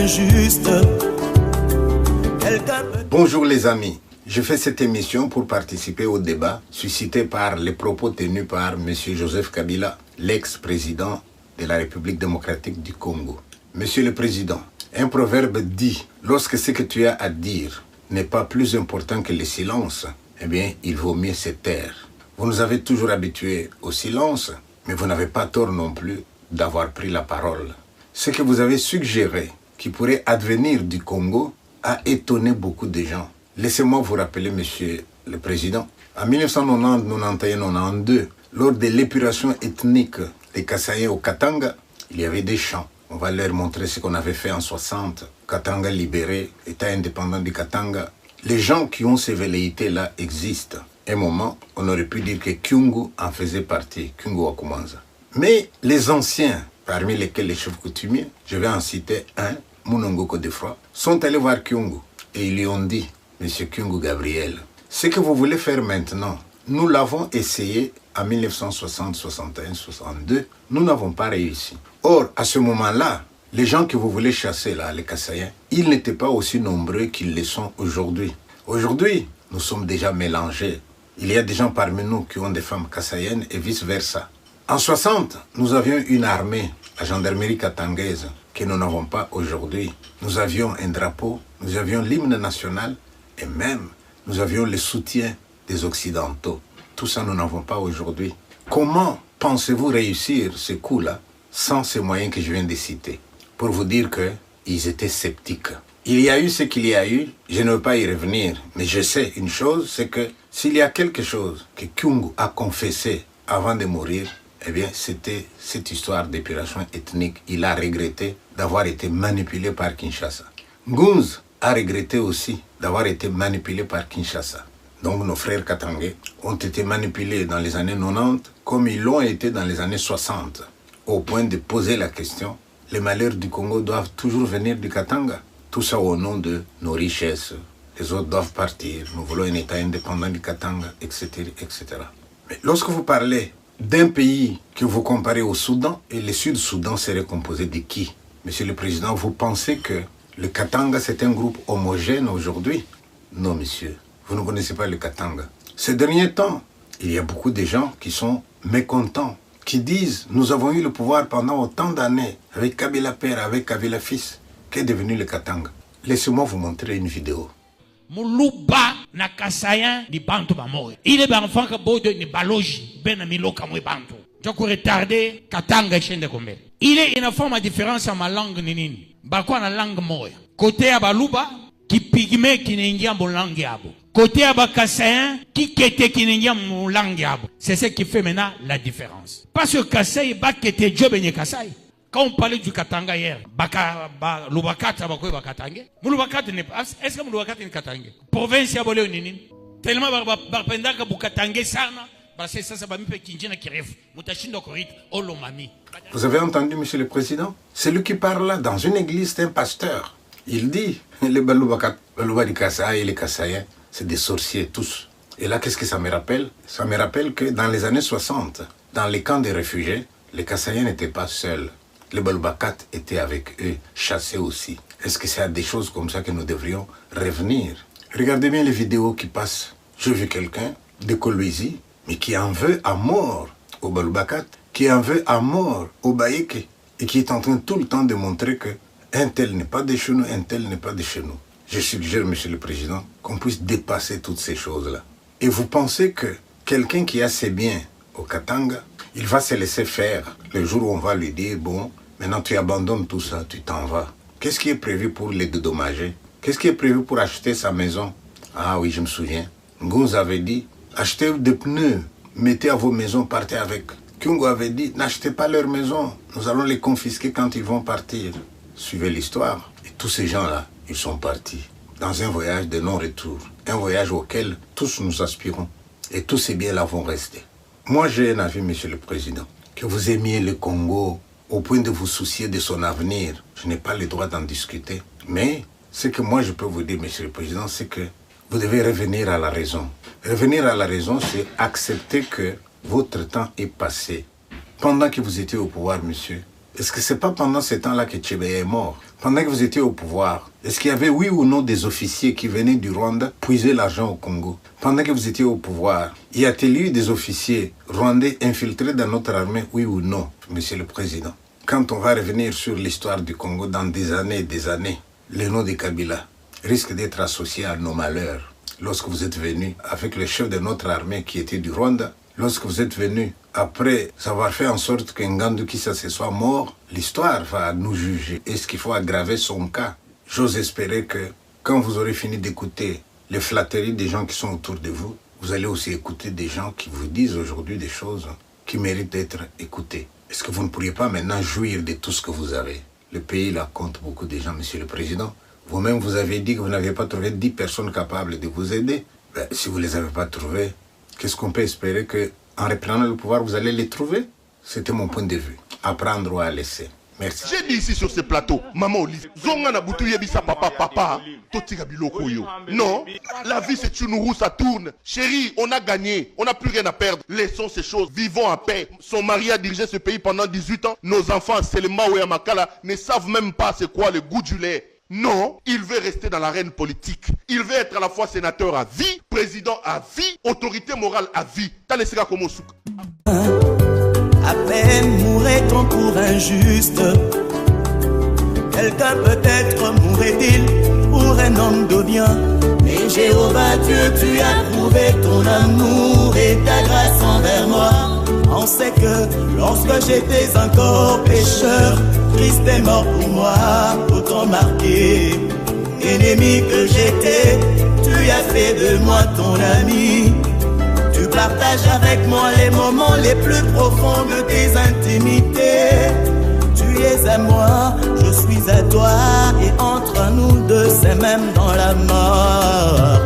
injuste. Bonjour les amis, je fais cette émission pour participer au débat suscité par les propos tenus par M. Joseph Kabila, l'ex-président de la République démocratique du Congo. Monsieur le Président, un proverbe dit, lorsque ce que tu as à dire n'est pas plus important que le silence, eh bien, il vaut mieux se taire. Vous nous avez toujours habitués au silence, mais vous n'avez pas tort non plus d'avoir pris la parole. Ce que vous avez suggéré qui pourrait advenir du Congo a étonné beaucoup de gens. Laissez-moi vous rappeler, Monsieur le Président, en 1990, 91, 92, lors de l'épuration ethnique des Kasaïens au Katanga, il y avait des champs. On va leur montrer ce qu'on avait fait en 60. Katanga libéré, État indépendant du Katanga. Les gens qui ont ces velléités-là existent. Un moment, on aurait pu dire que Kyungu en faisait partie, Kyungu Wakumanza. Mais les anciens, parmi lesquels les chefs coutumiers, je vais en citer un, Munongo Godefroy, sont allés voir Kyungu et ils lui ont dit, Monsieur Kyungu Gabriel, ce que vous voulez faire maintenant, nous l'avons essayé en 1960, 61, 62, nous n'avons pas réussi. Or, à ce moment-là, les gens que vous voulez chasser, là, les Kasaïens, ils n'étaient pas aussi nombreux qu'ils le sont aujourd'hui. Aujourd'hui, nous sommes déjà mélangés. Il y a des gens parmi nous qui ont des femmes kasaïennes et vice-versa. En 60, nous avions une armée, la gendarmerie katangaise, que nous n'avons pas aujourd'hui. Nous avions un drapeau, nous avions l'hymne national et même nous avions le soutien des Occidentaux. Tout ça, nous n'avons pas aujourd'hui. Comment pensez-vous réussir ce coup-là sans ces moyens que je viens de citer? Pour vous dire qu'ils étaient sceptiques. Il y a eu ce qu'il y a eu, je ne veux pas y revenir, mais je sais une chose, c'est que s'il y a quelque chose que Kyungu a confessé avant de mourir, eh bien, c'était cette histoire d'épuration ethnique. Il a regretté d'avoir été manipulé par Kinshasa. Ngunz a regretté aussi d'avoir été manipulé par Kinshasa. Donc nos frères katangais ont été manipulés dans les années 90 comme ils l'ont été dans les années 60, au point de poser la question, les malheurs du Congo doivent toujours venir du Katanga. Tout ça au nom de nos richesses. Les autres doivent partir, nous voulons un État indépendant du Katanga, etc., etc. Mais lorsque vous parlez d'un pays que vous comparez au Soudan, et le Sud-Soudan serait composé de qui? Monsieur le Président, vous pensez que le Katanga c'est un groupe homogène aujourd'hui? Non, monsieur, vous ne connaissez pas le Katanga. Ces derniers temps, il y a beaucoup de gens qui sont mécontents, qui disent, nous avons eu le pouvoir pendant autant d'années, avec Kabila père, avec Kabila fils. Qu'est devenu le Katanga? Laissez-moi vous montrer une vidéo. Muluba na kasayan di bantu bamoy. Il est enfant que bodo ni baloji ben na miloka mo bantu. Joko retarder Katanga chende kombe. Il est une forme de différence en ma langue nini. Bakwa na langue moya. Côté ya baluba ki pigme ki n'ingia mo langue yabo. Côté ya bakasayan ki kete ki n'ingia mo langue yabo. C'est ce qui fait maintenant la différence. Parce que Kasai ba kete job ni Kasai. Quand on parlait du Katanga hier, Lubakata bakwe bakatangé. Mulubakata n'est pas. Est-ce que Mulubakata n'est katangé? Province ya bolé nini? Tellement barpenda ka bukatangé sana, parce que ça va mipe kinjina kiref. Mutashindo korit olomami. Vous avez entendu, Monsieur le Président? Celui qui parle là, dans une église, c'est un pasteur. Il dit, les Baluba du Kasaï et les Kasaïens, c'est des sorciers tous. Et là, qu'est-ce que ça me rappelle? Ça me rappelle que dans les années 60, dans les camps des réfugiés, les Kasaïens n'étaient pas seuls. Les Balubakat étaient avec eux, chassés aussi. Est-ce que c'est à des choses comme ça que nous devrions revenir? Regardez bien les vidéos qui passent. J'ai vu quelqu'un de Kolwezi, mais qui en veut à mort aux Balubakat, qui en veut à mort aux Baïké, et qui est en train tout le temps de montrer que un tel n'est pas de chez nous, un tel n'est pas de chez nous. Je suggère, Monsieur le Président, qu'on puisse dépasser toutes ces choses-là. Et vous pensez que quelqu'un qui a ses biens au Katanga, il va se laisser faire le jour où on va lui dire, bon, maintenant tu abandonnes tout ça, tu t'en vas. Qu'est-ce qui est prévu pour les dédommager? Qu'est-ce qui est prévu pour acheter sa maison? Ah oui, je me souviens. Ngunz avait dit, achetez des pneus, mettez à vos maisons, partez avec. Kyungu avait dit, n'achetez pas leur maison, nous allons les confisquer quand ils vont partir. Suivez l'histoire. Et tous ces gens-là, ils sont partis dans un voyage de non-retour. Un voyage auquel tous nous aspirons. Et tous ces biens-là vont rester. Moi, j'ai un avis, Monsieur le Président, que vous aimiez le Congo au point de vous soucier de son avenir. Je n'ai pas le droit d'en discuter. Mais ce que moi, je peux vous dire, Monsieur le Président, c'est que vous devez revenir à la raison. Revenir à la raison, c'est accepter que votre temps est passé. Pendant que vous étiez au pouvoir, monsieur, Est-ce que c'est pas pendant ce temps-là que Tchébé est mort? Pendant que vous étiez au pouvoir, est-ce qu'il y avait oui ou non des officiers qui venaient du Rwanda puiser l'argent au Congo? Pendant que vous étiez au pouvoir, y a-t-il eu des officiers rwandais infiltrés dans notre armée, oui ou non, Monsieur le Président? Quand on va revenir sur l'histoire du Congo dans des années, le nom de Kabila risque d'être associé à nos malheurs. Lorsque vous êtes venu avec le chef de notre armée qui était du Rwanda, lorsque vous êtes venu après avoir fait en sorte que Ngannou Kissa se soit mort, l'histoire va nous juger. Est-ce qu'il faut aggraver son cas? J'ose espérer que quand vous aurez fini d'écouter les flatteries des gens qui sont autour de vous, vous allez aussi écouter des gens qui vous disent aujourd'hui des choses qui méritent d'être écoutées. Est-ce que vous ne pourriez pas maintenant jouir de tout ce que vous avez? Le pays là compte beaucoup de gens, Monsieur le Président. Vous-même, vous avez dit que vous n'avez pas trouvé 10 personnes capables de vous aider. Si vous ne les avez pas trouvées, qu'est-ce qu'on peut espérer qu'en reprenant le pouvoir, vous allez les trouver? C'était mon point de vue. Apprendre ou à laisser. Merci. J'ai dit ici sur ce plateau, maman, zonga na butu yebisa papa, totika biloko yo. Non, la vie c'est une roue, ça tourne. Chérie, on a gagné, on n'a plus rien à perdre. Laissons ces choses, vivons en paix. Son mari a dirigé ce pays pendant 18 ans. Nos enfants, Selema ou Yamakala, ne savent même pas c'est quoi le goût du lait. Non, il veut rester dans l'arène politique. Il veut être à la fois sénateur à vie, président à vie, autorité morale à vie. Talesega Komosouk. À peine mourrait-on pour injuste. Quelqu'un peut-être mourrait-il pour un homme de bien. Mais Jéhovah Dieu, tu as prouvé ton amour et ta grâce envers moi. On sait que lorsque j'étais encore pécheur, Christ est mort pour moi, autant marqué. Ennemi que j'étais, tu as fait de moi ton ami. Tu partages avec moi les moments les plus profonds de tes intimités. Tu es à moi, je suis à toi, et entre nous deux c'est même dans la mort.